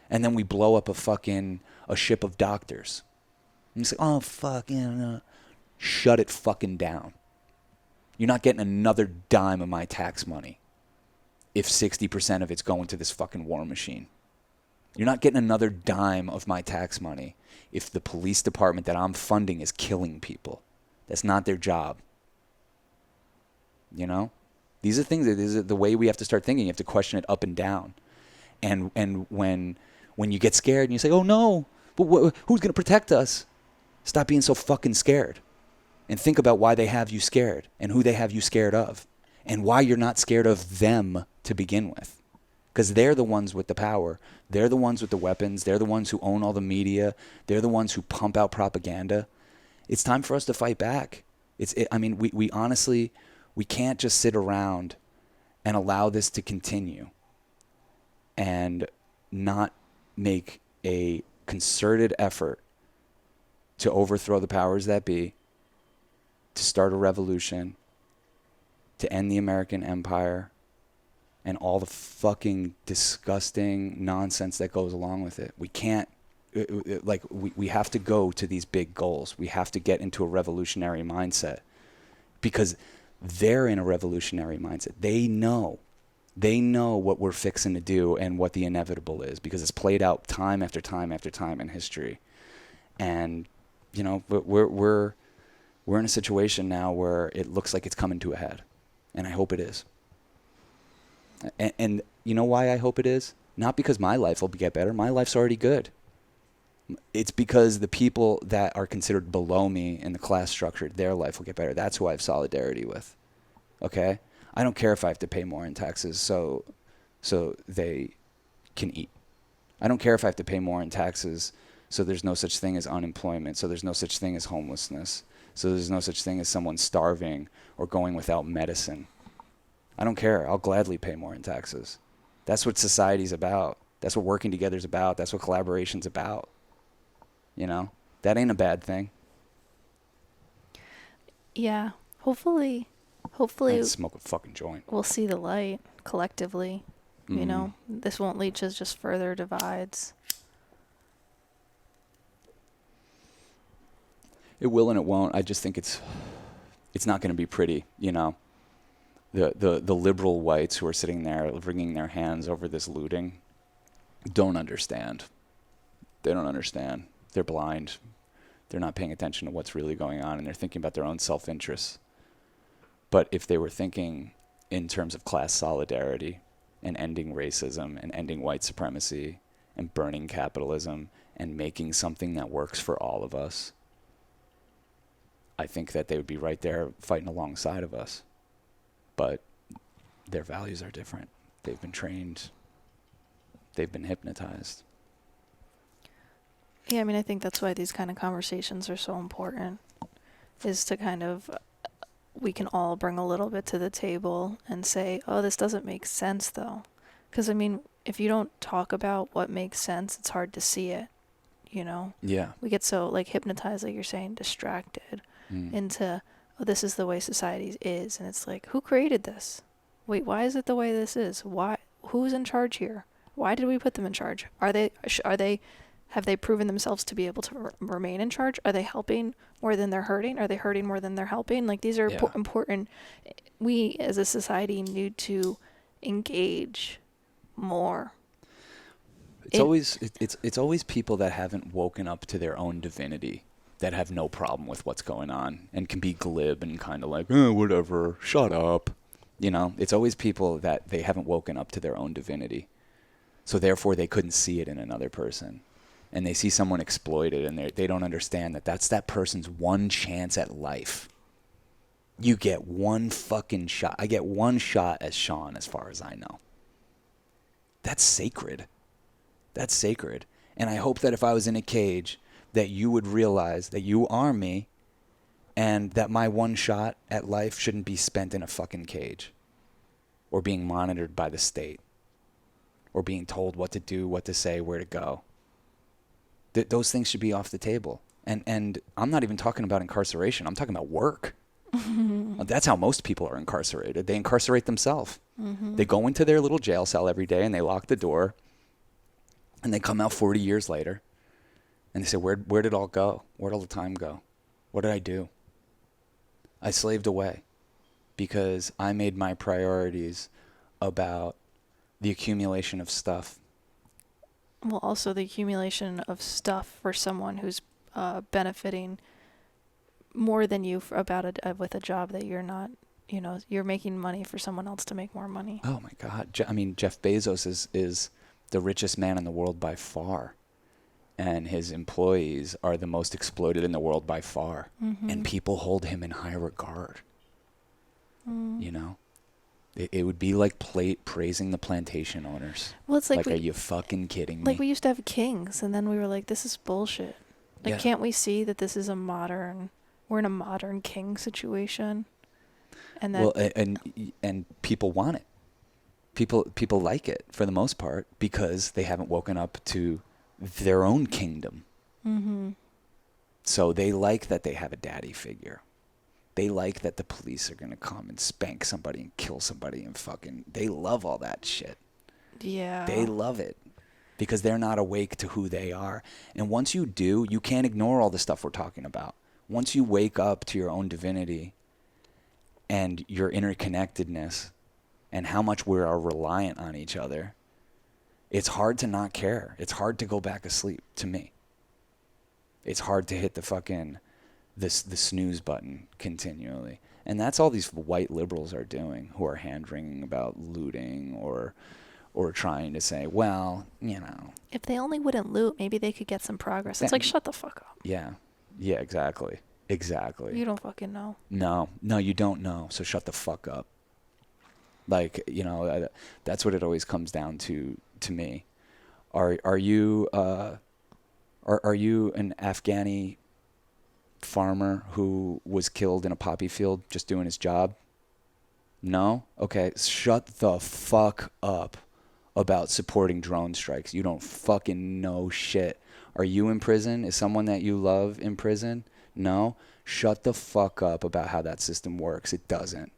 And then we blow up a ship of doctors. And you say, oh, fuck, no. Shut it fucking down. You're not getting another dime of my tax money if 60% of it's going to this fucking war machine. You're not getting another dime of my tax money if the police department that I'm funding is killing people. That's not their job. You know? These are things, this is the way we have to start thinking. You have to question it up and down. And when you get scared and you say, oh no, but who's going to protect us? Stop being so fucking scared. And think about why they have you scared and who they have you scared of. And why you're not scared of them to begin with. Because they're the ones with the power. They're the ones with the weapons. They're the ones who own all the media. They're the ones who pump out propaganda. It's time for us to fight back. We honestly, we can't just sit around and allow this to continue and not make a concerted effort to overthrow the powers that be, to start a revolution, to end the American empire, and all the fucking disgusting nonsense that goes along with it. We can't, we have to go to these big goals. We have to get into a revolutionary mindset because they're in a revolutionary mindset. They know what we're fixing to do and what the inevitable is because it's played out time after time after time in history. And, you know, we're in a situation now where it looks like it's coming to a head. And I hope it is. And you know why I hope it is? Not because my life will get better. My life's already good. It's because the people that are considered below me in the class structure, their life will get better. That's who I have solidarity with. Okay? I don't care if I have to pay more in taxes so they can eat. I don't care if I have to pay more in taxes so there's no such thing as unemployment, so there's no such thing as homelessness, so there's no such thing as someone starving or going without medicine. I don't care. I'll gladly pay more in taxes. That's what society's about. That's what working together is about. That's what collaboration's about. You know? That ain't a bad thing. Yeah. Hopefully I'd smoke a fucking joint. we'll see the light collectively. Mm-hmm. You know, this won't lead to just further divides. It will and it won't. I just think it's not going to be pretty, you know. The liberal whites who are sitting there wringing their hands over this looting don't understand. They don't understand. They're blind. They're not paying attention to what's really going on, and they're thinking about their own self-interest. But if they were thinking in terms of class solidarity and ending racism and ending white supremacy and burning capitalism and making something that works for all of us, I think that they would be right there fighting alongside of us. But their values are different. They've been trained. They've been hypnotized. Yeah, I mean, I think that's why these kind of conversations are so important, is to kind of, we can all bring a little bit to the table and say, oh, this doesn't make sense, though. Because, I mean, if you don't talk about what makes sense, it's hard to see it, you know? Yeah. We get so, like, hypnotized, like you're saying, distracted into, oh, this is the way society is. And it's like, who created this? Wait, why is it the way this is? Why? Who's in charge here? Why did we put them in charge? Have they proven themselves to be able to remain in charge? Are they helping more than they're hurting? Are they hurting more than they're helping? Like, these are important. We as a society need to engage more. It's always people that haven't woken up to their own divinity that have no problem with what's going on and can be glib and kind of like, whatever, shut up. You know, it's always people that they haven't woken up to their own divinity. So therefore they couldn't see it in another person. And they see someone exploited and they don't understand that that's that person's one chance at life. You get one fucking shot. I get one shot as Sean as far as I know. That's sacred. That's sacred. And I hope that if I was in a cage that you would realize that you are me and that my one shot at life shouldn't be spent in a fucking cage or being monitored by the state or being told what to do, what to say, where to go. Those things should be off the table. And I'm not even talking about incarceration. I'm talking about work. That's how most people are incarcerated. They incarcerate themselves. They go into their little jail cell every day and they lock the door and they come out 40 years later and they say, where did it all go? Where'd all the time go? What did I do? I slaved away because I made my priorities about the accumulation of stuff. Well, also the accumulation of stuff for someone who's benefiting more than you with a job that you're not, you're making money for someone else to make more money. Oh my God. I mean, Jeff Bezos is the richest man in the world by far. And his employees are the most exploited in the world by far. And people hold him in high regard. You know? It would be like praising the plantation owners. Well, it's like, are you fucking kidding me? Like, we used to have kings, and then we were like, this is bullshit. Like, can't we see that this is we're in a modern king situation? And that, well, and people want it. People like it for the most part because they haven't woken up to their own kingdom. So they like that they have a daddy figure. They like that the police are going to come and spank somebody and kill somebody and they love all that shit. Yeah. They love it because they're not awake to who they are. And once you do, you can't ignore all the stuff we're talking about. Once you wake up to your own divinity and your interconnectedness and how much we are reliant on each other, it's hard to not care. It's hard to go back asleep, to me. It's hard to hit the snooze button continually. And that's all these white liberals are doing, who are hand-wringing about looting or trying to say, well, if they only wouldn't loot, maybe they could get some progress. It's like, shut the fuck up. Yeah, exactly. You don't fucking know. No, you don't know, so shut the fuck up. Like, that's what it always comes down to me. Are you an Afghani farmer who was killed in a poppy field just doing his job? No? Okay, shut the fuck up about supporting drone strikes. You don't fucking know shit. Are you in prison? Is someone that you love in prison? No? Shut the fuck up about how that system works. It doesn't.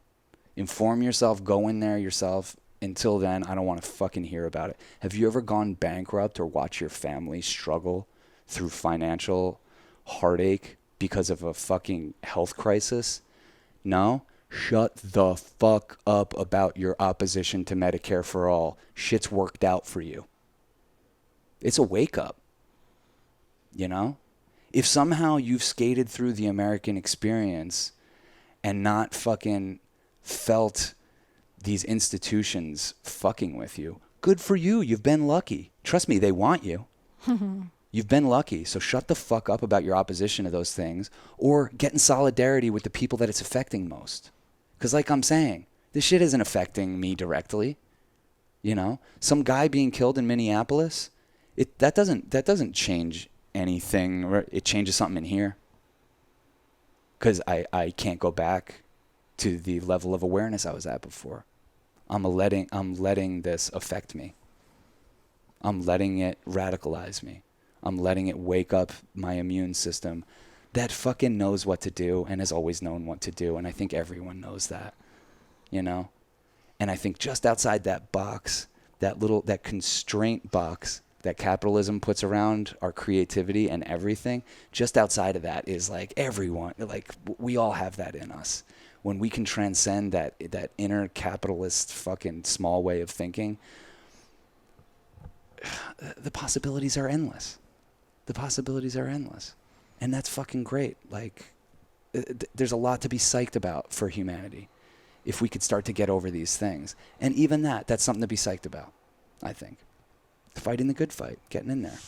Inform yourself, go in there yourself. Until then, I don't want to fucking hear about it. Have you ever gone bankrupt or watched your family struggle through financial heartache because of a fucking health crisis? No? Shut the fuck up about your opposition to Medicare for all. Shit's worked out for you. It's a wake up. If somehow you've skated through the American experience and not fucking felt these institutions fucking with you, good for you. You've been lucky. Trust me, they want you. You've been lucky. So shut the fuck up about your opposition to those things, or get in solidarity with the people that it's affecting most. Because like I'm saying, this shit isn't affecting me directly. You know, some guy being killed in Minneapolis, that doesn't change anything. It changes something in here. Because I can't go back to the level of awareness I was at before. I'm letting this affect me. I'm letting it radicalize me. I'm letting it wake up my immune system that fucking knows what to do and has always known what to do. And I think everyone knows that, you know? And I think just outside that box, that constraint box that capitalism puts around our creativity and everything, just outside of that is like everyone, like we all have that in us. When we can transcend that inner capitalist fucking small way of thinking, the possibilities are endless. The possibilities are endless. And that's fucking great. Like, there's a lot to be psyched about for humanity if we could start to get over these things. And even that's something to be psyched about, I think. Fighting the good fight, getting in there.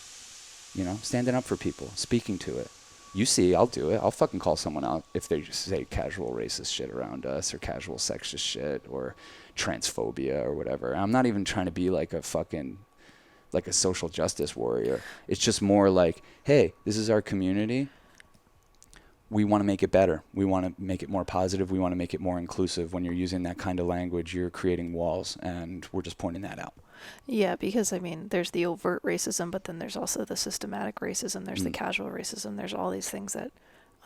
You know, standing up for people, speaking to it. You see, I'll do it. I'll fucking call someone out if they just say casual racist shit around us or casual sexist shit or transphobia or whatever. I'm not even trying to be like a social justice warrior. It's just more like, hey, this is our community. We want to make it better. We want to make it more positive. We want to make it more inclusive. When you're using that kind of language, you're creating walls, and we're just pointing that out. Yeah, because, I mean, there's the overt racism, but then there's also the systematic racism. There's the casual racism. There's all these things that...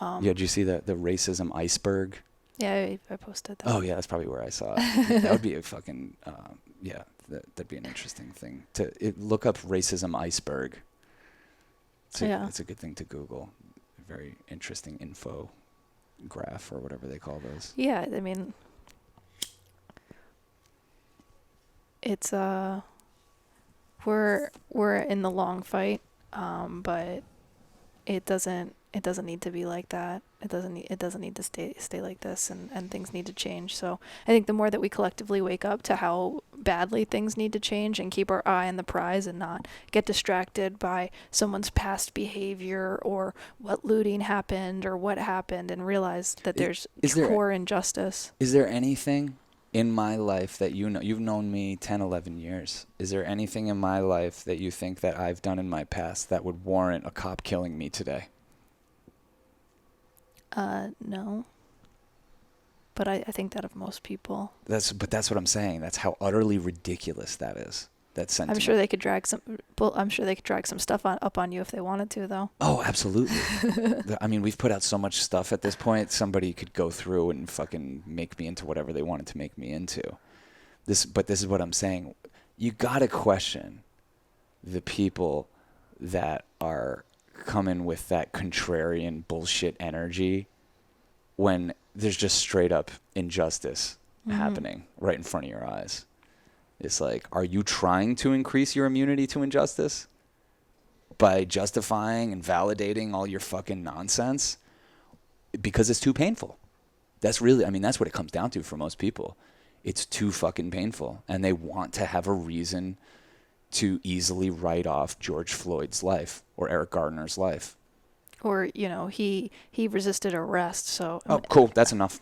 yeah, did you see the racism iceberg? Yeah, I posted that. Oh, yeah, that's probably where I saw it. That would be a fucking... that'd be an interesting thing. Look up racism iceberg. It's a good thing to Google. Very interesting info graph or whatever they call those. Yeah, I mean, it's we're in the long fight, but it doesn't need to be like that. It doesn't need to stay like this, and things need to change. So I think the more that we collectively wake up to how badly things need to change and keep our eye on the prize and not get distracted by someone's past behavior or what looting happened or what happened, and realize that there's core injustice. Is there anything in my life that you've known me 10, 11 years. Is there anything in my life that you think that I've done in my past that would warrant a cop killing me today? No. But I think that of most people. That's what I'm saying. That's how utterly ridiculous that is. That sentiment. I'm sure they could drag some stuff up on you if they wanted to, though. Oh, absolutely. I mean, we've put out so much stuff at this point. Somebody could go through and fucking make me into whatever they wanted to make me into. But this is what I'm saying. You gotta question the people that are coming with that contrarian bullshit energy when there's just straight up injustice happening right in front of your eyes. It's like, are you trying to increase your immunity to injustice by justifying and validating all your fucking nonsense because it's too painful? That's really, I mean, that's what it comes down to for most people. It's too fucking painful, and they want to have a reason to easily write off George Floyd's life or Eric Garner's life. Or, he resisted arrest, so... Oh, cool, that's enough.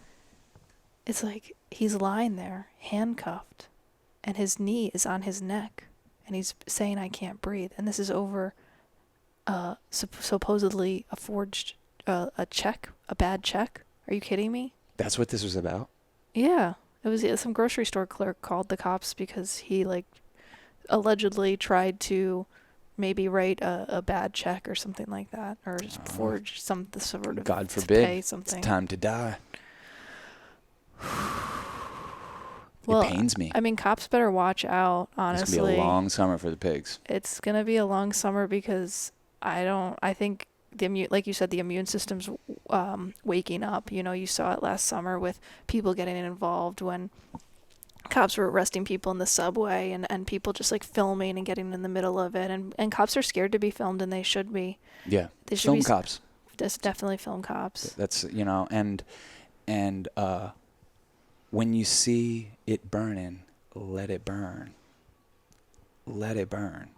It's like, he's lying there, handcuffed, and his knee is on his neck, and he's saying, I can't breathe. And this is over supposedly a forged a check, a bad check. Are you kidding me? That's what this was about? Yeah. It was some grocery store clerk called the cops because he, allegedly tried to maybe write a bad check or something like that, or just forge some sort of... God forbid, pay something. It's time to die. Well, it pains me. I mean, cops better watch out, honestly. It's going to be a long summer for the pigs. It's going to be a long summer because I think, like you said, the immune system's waking up. You saw it last summer with people getting involved when cops were arresting people in the subway and people just filming and getting in the middle of it. And cops are scared to be filmed, and they should be. Yeah, they should film be, cops. That's definitely film cops. That's, when you see it burning, let it burn. Let it burn.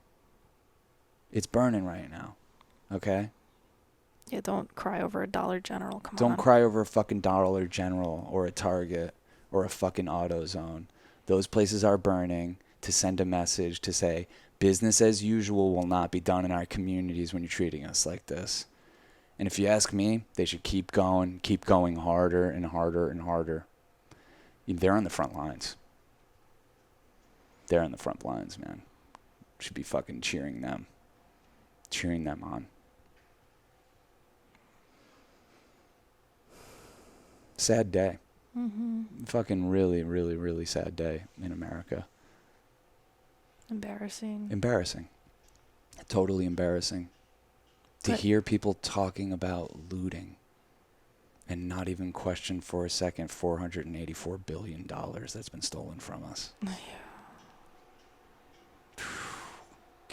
It's burning right now. Okay? Yeah, don't cry over a Dollar General. Come on. Don't cry over a fucking Dollar General or a Target or a fucking AutoZone. Those places are burning to send a message to say business as usual will not be done in our communities when you're treating us like this. And if you ask me, they should keep going harder and harder and harder. They're on the front lines. They're on the front lines, man. Should be fucking cheering them on. Sad day. Mm-hmm. Fucking really, really, really sad day in America. Embarrassing. Totally embarrassing. To But hear people talking about looting and not even question for a second $484 billion that's been stolen from us. Yeah.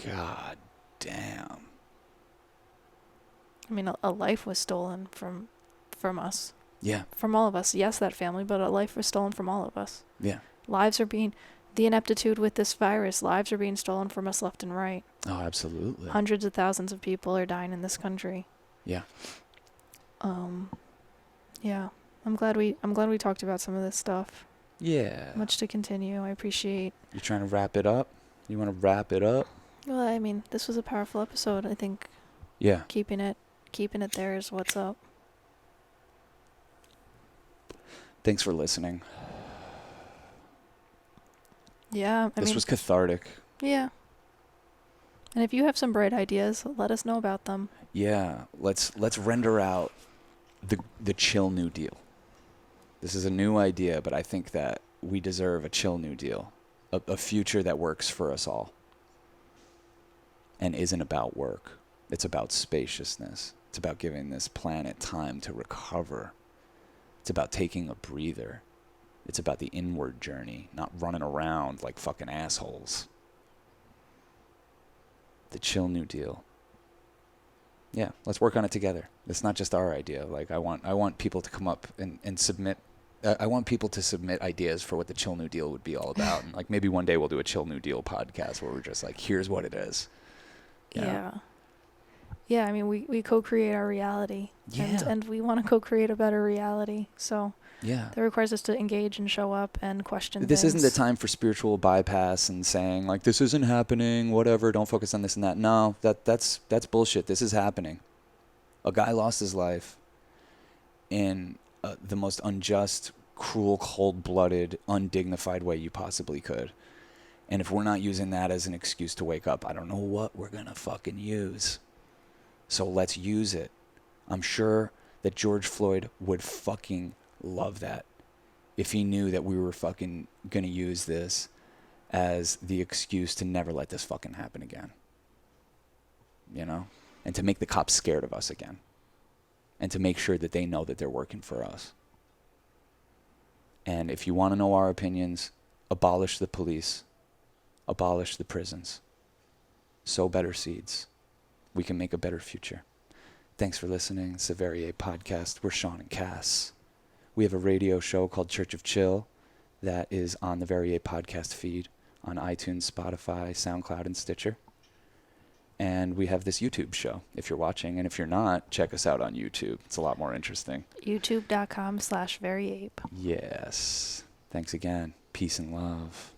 God damn. I mean, a life was stolen from us. Yeah. From all of us. Yes, that family, but a life was stolen from all of us. Yeah. The ineptitude with this virus, lives are being stolen from us left and right. Oh, absolutely. Hundreds of thousands of people are dying in this country. Yeah. Yeah. I'm glad we talked about some of this stuff. Yeah. Much to continue. I appreciate. You trying to wrap it up? You want to wrap it up? Well, I mean, this was a powerful episode. I think Yeah. keeping it there is what's up. Thanks for listening. Yeah, This was cathartic. Yeah. And if you have some bright ideas, let us know about them. Yeah. Let's render out the chill New Deal. This is a new idea, but I think that we deserve a chill New Deal. A future that works for us all. And isn't about work. It's about spaciousness. It's about giving this planet time to recover. It's about taking a breather. It's about the inward journey, not running around like fucking assholes. The chill New Deal. Yeah, let's work on it together. It's not just our idea. Like I want people to come up and submit. I want people to submit ideas for what the chill New Deal would be all about. And like maybe one day we'll do a chill New Deal podcast where we're just like, here's what it is. You know? Yeah. Yeah, I mean, we co-create our reality. Yeah. And we want to co-create a better reality. So Yeah. that requires us to engage and show up and question This things. isn't the time for spiritual bypass and saying like this isn't happening, whatever, don't focus on this and that. No, that's bullshit. This is happening. A guy lost his life in the most unjust, cruel, cold-blooded, undignified way you possibly could. And if we're not using that as an excuse to wake up, I don't know what we're going to fucking use. So let's use it. I'm sure that George Floyd would fucking love that if he knew that we were fucking going to use this as the excuse to never let this fucking happen again. You know? And to make the cops scared of us again. And to make sure that they know that they're working for us. And if you want to know our opinions, abolish the police. Abolish the prisons. Sow better seeds. We can make a better future. Thanks for listening. It's the Very A Podcast. We're Sean and Cass. We have a radio show called Church of Chill that is on the Very A Podcast feed on iTunes, Spotify, SoundCloud, and Stitcher. And we have this YouTube show if you're watching. And if you're not, check us out on YouTube. It's a lot more interesting. YouTube.com/veryape. Yes. Thanks again. Peace and love.